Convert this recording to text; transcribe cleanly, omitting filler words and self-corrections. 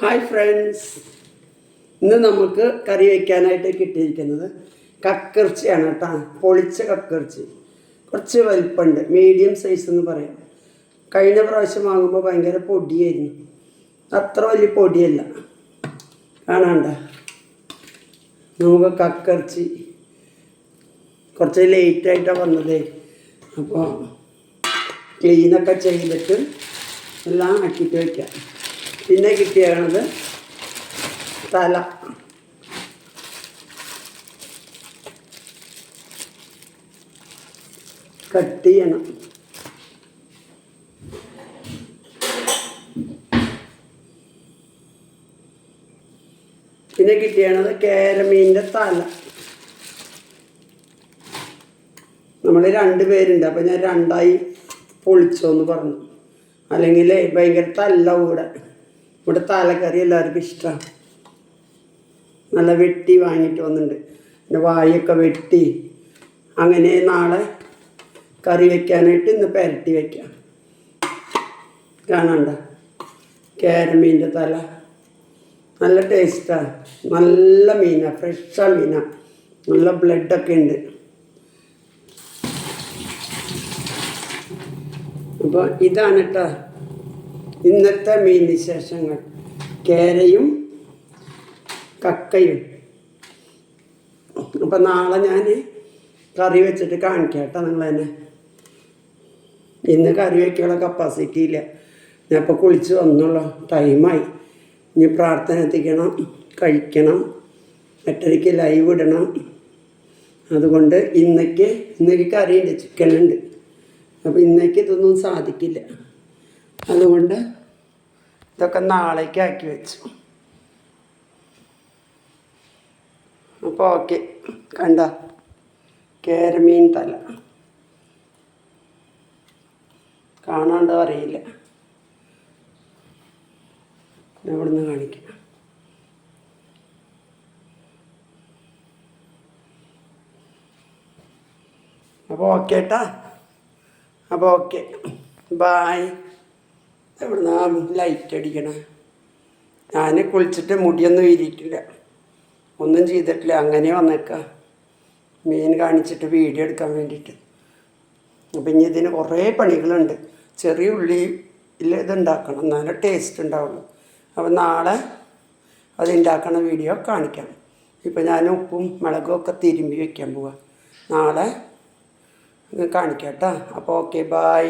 Hi friends, ഇന്ന് നമുക്ക് കറി വയ്ക്കാനായിട്ട് കിട്ടിയിരിക്കുന്നത് കക്കിറച്ചിയാണ് കേട്ടോ. പൊളിച്ച കക്കിറച്ചി, കുറച്ച് വലിപ്പമുണ്ട്, മീഡിയം സൈസ് എന്ന് പറയാം. കഴിഞ്ഞ പ്രാവശ്യം വാങ്ങുമ്പോൾ ഭയങ്കര പൊടിയായിരുന്നു, അത്ര വലിയ പൊടിയല്ല. കാണാണ്ട നമുക്ക് കക്കിറച്ചി കുറച്ച് ലേറ്റായിട്ടാണ് വന്നതേ. അപ്പോൾ ക്ലീനൊക്കെ ചെയ്തിട്ട് എല്ലാം ആക്കിയിട്ട് വയ്ക്കാം. പിന്നെ കിട്ടിയത് തല. കട്ട് ചെയ്യണം. പിന്നെ കിട്ടിയത് കേരമീൻ്റെ തല. നമ്മൾ 2 പേരുണ്ട്, അപ്പോൾ ഞാൻ 2ആയി പൊളിച്ചോന്ന് പറഞ്ഞു. അല്ലെങ്കിൽ ഭയങ്കര തല്ല ഇവിടെ തലക്കറി എല്ലാവർക്കും ഇഷ്ടമാണ്. നല്ല വെട്ടി വാങ്ങിയിട്ട് വന്നിട്ടുണ്ട്. പിന്നെ വായൊക്കെ വെട്ടി അങ്ങനെ നാളെ കറി വയ്ക്കാനായിട്ട് ഇന്ന് പുരട്ടി വയ്ക്കാം. കാണണ്ട, കേരമീൻ്റെ തല നല്ല ടേസ്റ്റാണ്. നല്ല മീനാണ്, ഫ്രഷാണ് മീനാണ്, നല്ല ബ്ലഡൊക്കെ ഉണ്ട്. അപ്പോൾ ഇതാണ് കേട്ടോ ഇന്നത്തെ മീൻ വിശേഷങ്ങൾ. കേരയും കക്കയും. അപ്പം നാളെ ഞാൻ കറി വെച്ചിട്ട് കാണിക്കാം കേട്ടോ നിങ്ങളെന്നെ. ഇന്ന് കറി വയ്ക്കാനുള്ള കപ്പാസിറ്റി ഇല്ല, ഞാൻ ഇപ്പോൾ കുളിച്ച് വന്നുള്ളൂ, ടൈമായി. ഇനി പ്രാർത്ഥന എത്തിക്കണം, കഴിക്കണം, 8:30 ലൈവ് ഇടണം. അതുകൊണ്ട് ഇന്നേക്ക് കറിയുണ്ട്, ചിക്കനുണ്ട്. അപ്പോൾ ഇന്നേക്ക് ഇതൊന്നും സാധിക്കില്ല. അതുകൊണ്ട് ഇതൊക്കെ നാളേക്ക് ആക്കി വെച്ചു. അപ്പോൾ ഓക്കെ, കണ്ട കേരമീൻ തല കാണാണ്ടോ അറിയില്ല, ഇവിടുന്ന് കാണിക്കാം. അപ്പോൾ ഓക്കെ കേട്ടാ. അപ്പോൾ ഓക്കെ, ബായ്. എവിടുന്നാ ലൈറ്റ് അടിക്കണേ? ഞാൻ കുളിച്ചിട്ട് മുടിയൊന്നും വീരിയിട്ടില്ല, ഒന്നും ചെയ്തിട്ടില്ല, അങ്ങനെ വന്നേക്കാം മീൻ കാണിച്ചിട്ട് വീഡിയോ എടുക്കാൻ വേണ്ടിയിട്ട്. അപ്പം ഇനി ഇതിന് കുറേ പണികളുണ്ട്. ചെറിയ ഉള്ളിയിൽ ഇതുണ്ടാക്കണം, എന്നാലേ ടേസ്റ്റ് ഉണ്ടാവുള്ളൂ. അപ്പം നാളെ അതുണ്ടാക്കണ വീഡിയോ കാണിക്കാം. ഇപ്പം ഞാൻ ഉപ്പും മുളകും ഒക്കെ തിരുമ്പി വയ്ക്കാൻ പോവാം. നാളെ കാണിക്കാം കേട്ടോ. അപ്പോൾ ഓക്കെ, ബായ്.